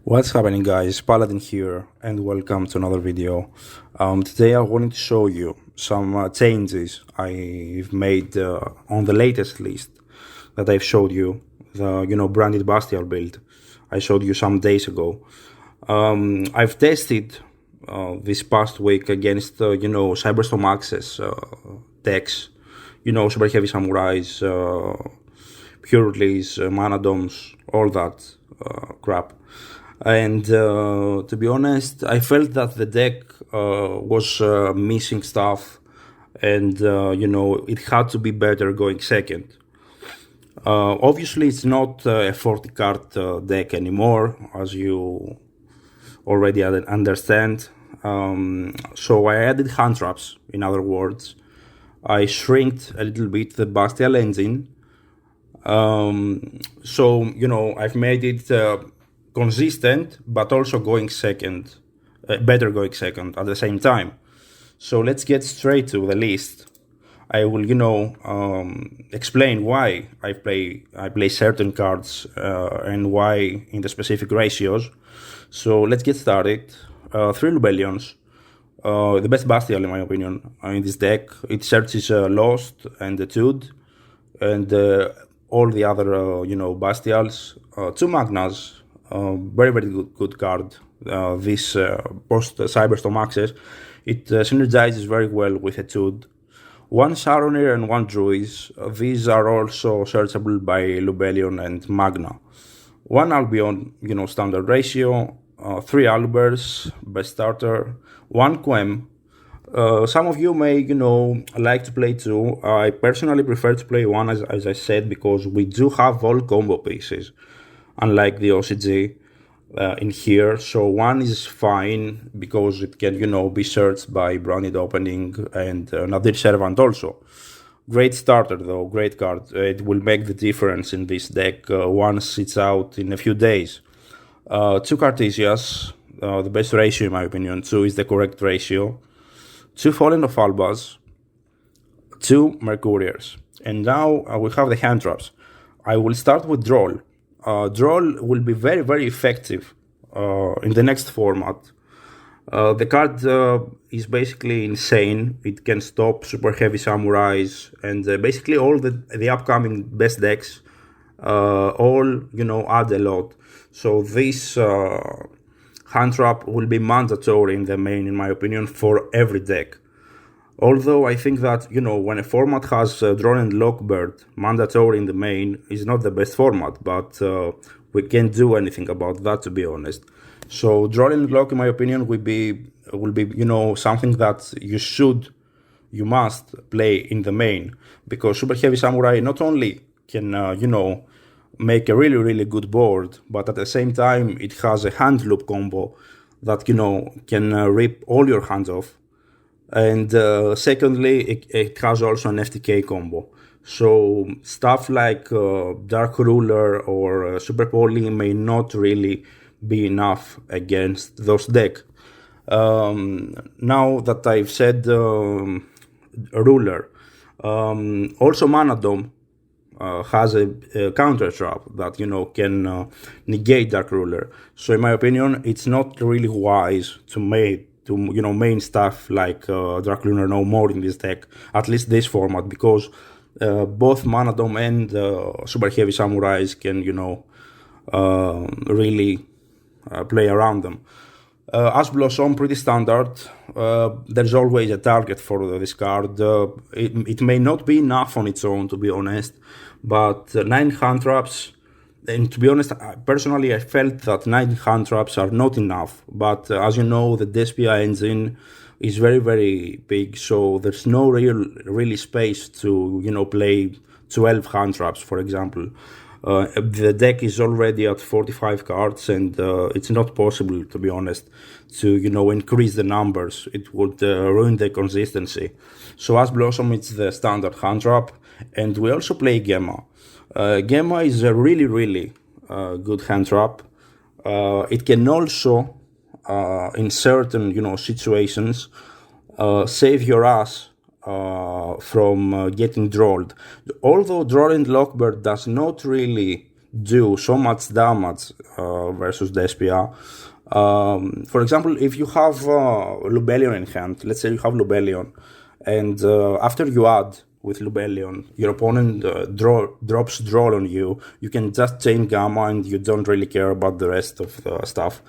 What's happening, guys? Paladin here and welcome to another video. Today I wanted to show you some changes I've made on the latest list that I've showed you, the branded Bystial build I showed you some days ago. I've tested this past week against Cyberstorm access decks, super heavy samurais, purelys, manadoms, all that crap. And to be honest, I felt that the deck was missing stuff, and it had to be better going second. Obviously, it's not a 40 card deck anymore, as you already understand. So I added hand traps. In other words, I shrinked a little bit the Bystial engine. So I've made it consistent, but also going second, better going second at the same time. So let's get straight to the list. I will, explain why I play certain cards and why in the specific ratios. So let's get started. 3 Rebellions, the best Bystial in my opinion in this deck. It searches Lost and Etude and all the other Bystials. 2 Magnas. Very good card. This post Cyberstorm access, it synergizes very well with Etude. 1 Sharonir and 1 Druids. These are also searchable by Rebellion and Magna. 1 Albion, standard ratio. 3 Albers, best starter. 1 Quem. Some of you may, like to play 2. I personally prefer to play 1, as I said, because we do have all combo pieces, unlike the OCG in here. So 1 is fine because it can, be searched by branded opening and Nadir Servant also. Great starter though, great card. It will make the difference in this deck once it's out in a few days. 2 Cartesias, the best ratio in my opinion. 2 is the correct ratio. 2 Fallen of Albas. 2 Mercuriers. And now we have the hand traps. I will start with Droll. Droll will be very effective in the next format. The card is basically insane. It can stop super heavy samurais and basically all the upcoming best decks. All add a lot. So this hand trap will be mandatory in the main, in my opinion, for every deck. Although I think that, when a format has Drone and Lockbird mandatory in the main is not the best format, but we can't do anything about that, to be honest. So Drone and Lock, in my opinion, will be something that you must play in the main, because Super Heavy Samurai not only can, make a really good board, but at the same time it has a hand loop combo that, can rip all your hands off. And secondly, it has also an FTK combo. So stuff like Dark Ruler or Super Poly may not really be enough against those decks. Now that I've said Ruler, also Manadom has a counter trap that can negate Dark Ruler. So in my opinion, it's not really wise to main stuff like Dark Lunar no more in this deck, at least this format, because both Manadom and Super Heavy Samurais can really play around them. As Blossom, pretty standard. There's always a target for this card. It may not be enough on its own, to be honest, but 9 hand traps. And to be honest, personally, I felt that 9 hand traps are not enough. But as you know, the Despia engine is very big, so there's no really space to play 12 hand traps, for example. The deck is already at 45 cards, and it's not possible, to be honest, to increase the numbers. It would ruin the consistency. So as Blossom, it's the standard hand trap, and we also play Gemma. Gemma is a really good hand trap. It can also, in certain situations, save your ass from getting drolled. Although Droll and Lockbird does not really do so much damage versus Despia. For example, if you have Lubellion in hand, let's say you have Lubellion, and after you add with Lubellion, your opponent drops Droll on you, you can just chain Gamma and you don't really care about the rest of the stuff.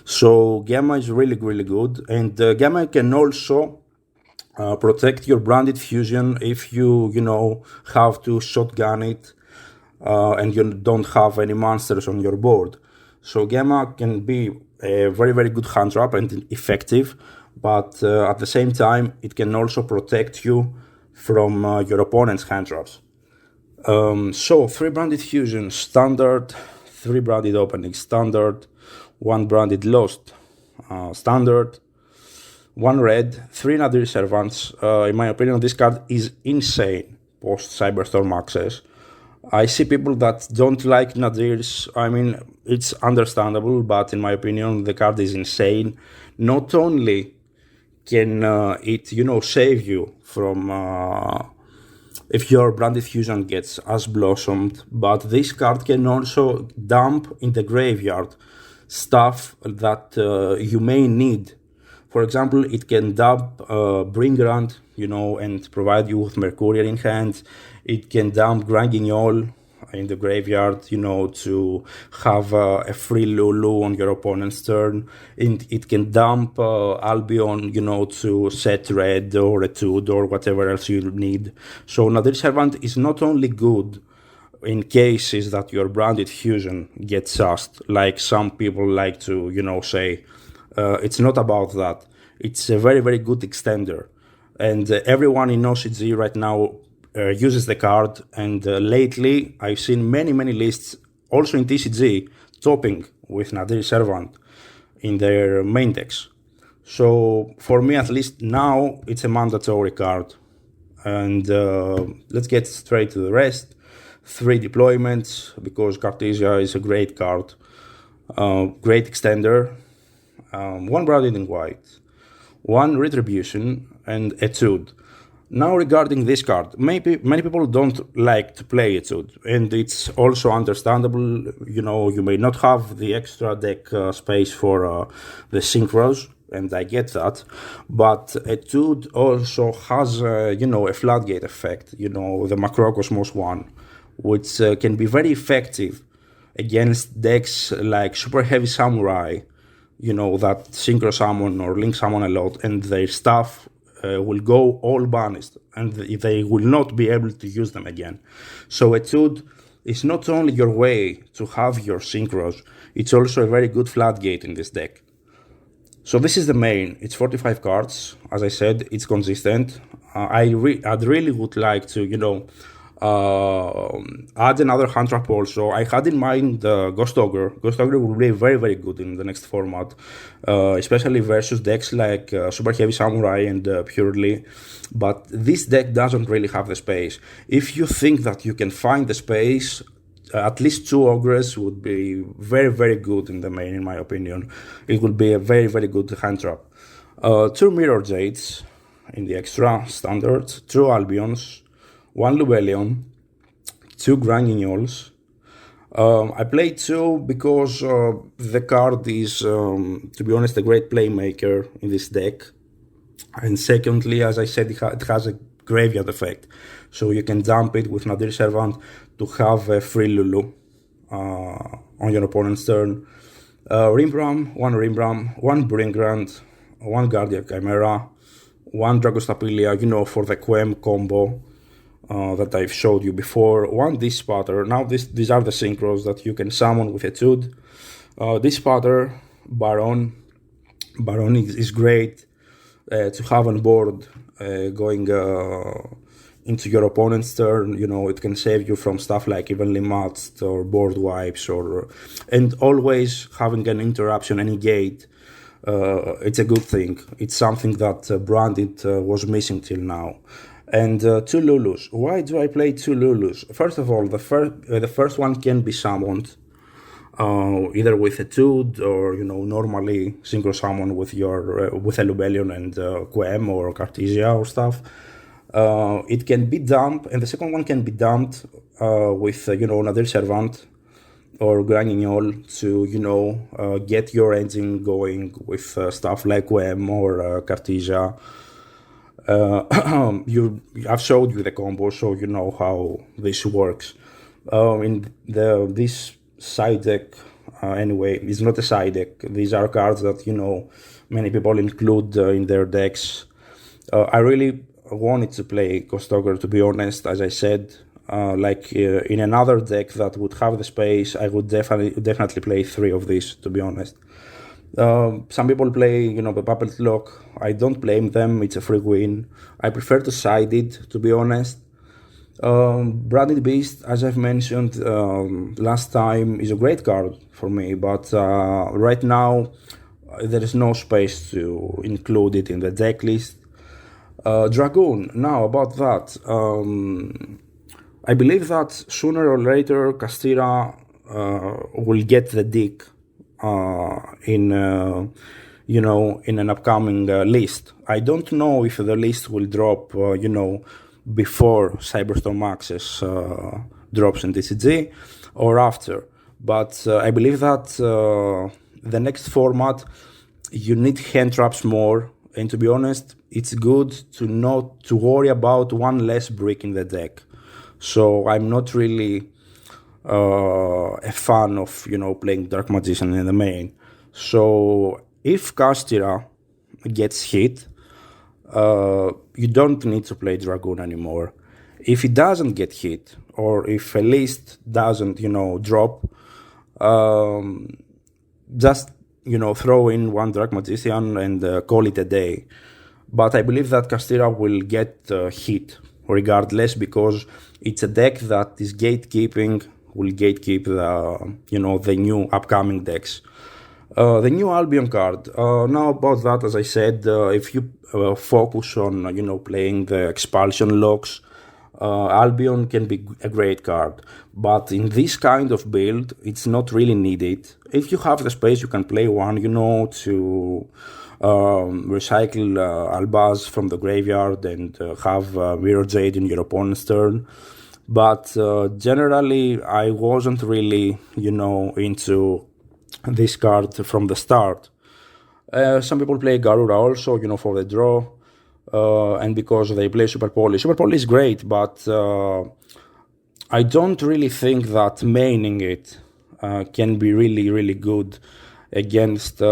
So Gamma is really, really good, and Gamma can also protect your Branded Fusion if you have to shotgun it and you don't have any monsters on your board. So Gamma can be a very, very good hand trap and effective, but at the same time, it can also protect you from your opponent's hand traps. So 3 Branded Fusion standard, 3 Branded Opening standard, 1 Branded Lost standard, 1 red, 3 Nadir Servants. In my opinion, this card is insane post Cyberstorm access. I see people that don't like Nadirs. I mean, it's understandable, but in my opinion, the card is insane. Not only can it, save you from if your Branded Fusion gets as blossomed, but this card can also dump in the graveyard stuff that you may need. For example, it can dump Bringrand, and provide you with Mercurial in hand. It can dump Granguignol in the graveyard, to have a free Lulu on your opponent's turn. And it can dump Albion, to set red or a Etude or whatever else you need. So Nadir Servant is not only good in cases that your Branded Fusion gets asked, like some people like to, say. It's not about that. It's a very, very good extender. And everyone in OCG right now uses the card. And lately, I've seen many, many lists, also in TCG, topping with Nadir Servant in their main decks. So for me, at least now, it's a mandatory card. And let's get straight to the rest. 3 deployments, because Cartesia is a great card. Great extender. 1 Branded in white, 1 Retribution, and Etude. Now regarding this card, many people don't like to play Etude, and it's also understandable. You may not have the extra deck space for the Synchros, and I get that, but Etude also has a floodgate effect, the Macrocosmos one, which can be very effective against decks like Super Heavy Samurai, that synchro summon or link summon a lot, and their stuff will go all banished, and they will not be able to use them again. So Etude is not only your way to have your synchros, it's also a very good floodgate in this deck. So this is the main. It's 45 cards. As I said, it's consistent. I'd really would like to, add another hand trap also. I had in mind Ghost Ogre. Ghost Ogre will be very, very good in the next format, especially versus decks like Super Heavy Samurai and Purely. But this deck doesn't really have the space. If you think that you can find the space, at least 2 Ogres would be very, very good in the main, in my opinion. It would be a very, very good hand trap. 2 Mirror Jades in the extra standard, 2 Albions, 1 Lubellion, 2 Granguignols. I played 2 because the card is, to be honest, a great playmaker in this deck. And secondly, as I said, it has a graveyard effect. So you can dump it with Nadir Servant to have a free Lulu on your opponent's turn. Rimbram, 1 Rimbram, 1 Bringrand, 1 Guardian Chimera, 1 Dragostapilia, for the Quem combo. That I've showed you before. 1 Dispatter. Now these are the synchros that you can summon with Etude. Dispatter, Baron. Baron is great to have on board going into your opponent's turn. It can save you from stuff like evenly matched or board wipes, and always having an interruption, any gate. It's a good thing. It's something that Branded was missing till now. And 2 Lulus. Why do I play 2 Lulus? First of all, the first one can be summoned either with Etude or normally synchro summon with with a Lubellion and Quem or Cartesia or stuff. It can be dumped, and the second one can be dumped with Nadir Servant or Granugnol to, get your engine going with stuff like WEM or Cartesia. I've showed you the combo, so you know how this works. In this side deck, anyway, it's not a side deck. These are cards that many people include in their decks. I really wanted to play Ghost Ogre, to be honest. As I said, in another deck that would have the space, I would definitely play 3 of these, to be honest. Some people play, the Puppet Lock. I don't blame them. It's a free win. I prefer to side it, to be honest. Branded Beast, as I've mentioned last time, is a great card for me, but right now there is no space to include it in the deck list. Dragoon, now about that. I believe that sooner or later Castira will get the dick in an upcoming list. I don't know if the list will drop, before Cyberstorm Access drops in TCG or after. But I believe that the next format, you need hand traps more. And to be honest, it's good to not to worry about one less brick in the deck. So I'm not really a fan of, playing Dark Magician in the main. So if Castira gets hit, you don't need to play Dragoon anymore. If it doesn't get hit, or if a list doesn't, drop, just, throw in one Dark Magician and call it a day. But I believe that Castira will get hit regardless, because it's a deck that is will gatekeep the new upcoming decks. The new Albion card. Now about that, as I said, if you focus on playing the expulsion locks, Albion can be a great card. But in this kind of build, it's not really needed. If you have the space, you can play one, to recycle Albaz from the graveyard and have Mirror Jade in your opponent's turn. But generally, I wasn't really, into this card from the start. Some people play Garura also, for the draw, and because they play Super Poly. Super Poly is great, but I don't really think that maining it can be really, really good against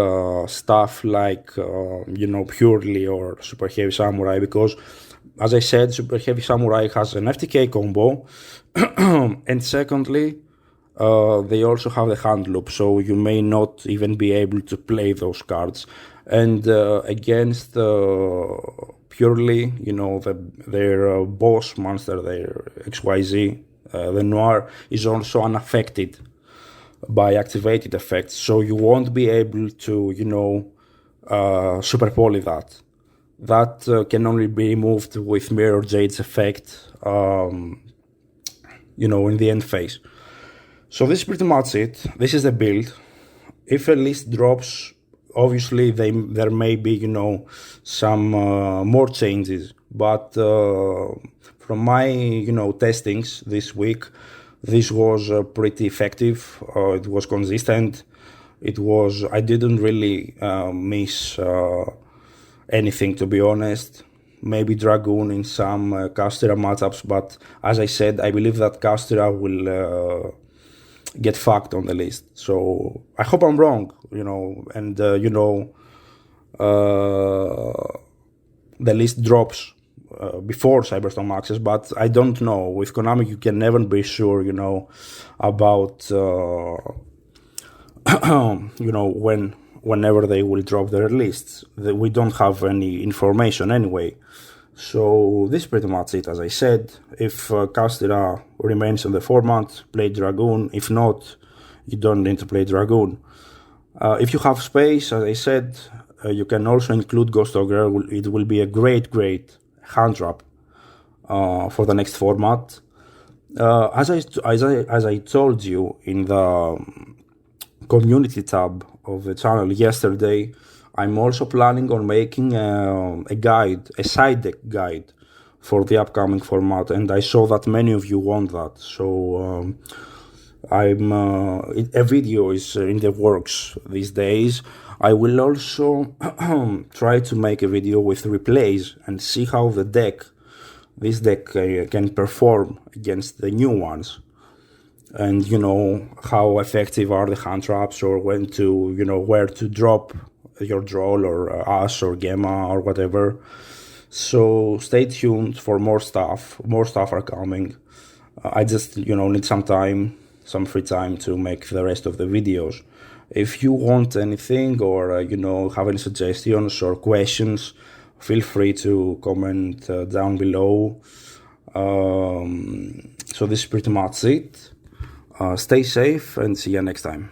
stuff like, Purely or Super Heavy Samurai, because, as I said, Super Heavy Samurai has an FTK combo, and secondly, they also have the hand loop, so you may not even be able to play those cards. And against Purely, their boss monster, their XYZ, the Noir, is also unaffected by activated effects, so you won't be able to, Super Poly that. That can only be removed with Mirror Jade's effect, in the end phase. So this is pretty much it. This is the build. If a list drops, obviously there may be, some more changes. But from my, testings this week, this was pretty effective. It was consistent. I didn't really miss anything, to be honest. Maybe Dragoon in some Castira matchups, but as I said, I believe that Castira will get fucked on the list. So I hope I'm wrong, and the list drops before Cyberstorm Access, but I don't know. With Konami, you can never be sure, about whenever they will drop their lists. We don't have any information anyway. So this is pretty much it, as I said. If Castira remains in the format, play Dragoon. If not, you don't need to play Dragoon. If you have space, as I said, you can also include Ghost Ogre. It will be a great hand trap for the next format. As I told you in the community tab of the channel yesterday, I'm also planning on making a side deck guide for the upcoming format, and I saw that many of you want that. So A video is in the works these days. I will also try to make a video with replays and see how this deck can perform against the new ones. And, how effective are the hand traps, or when to, where to drop your Droll or Ash or Gemma or whatever. So stay tuned for more stuff. More stuff are coming. I just, need some time, some free time to make the rest of the videos. If you want anything, or, have any suggestions or questions, feel free to comment down below. So this is pretty much it. Stay safe and see you next time.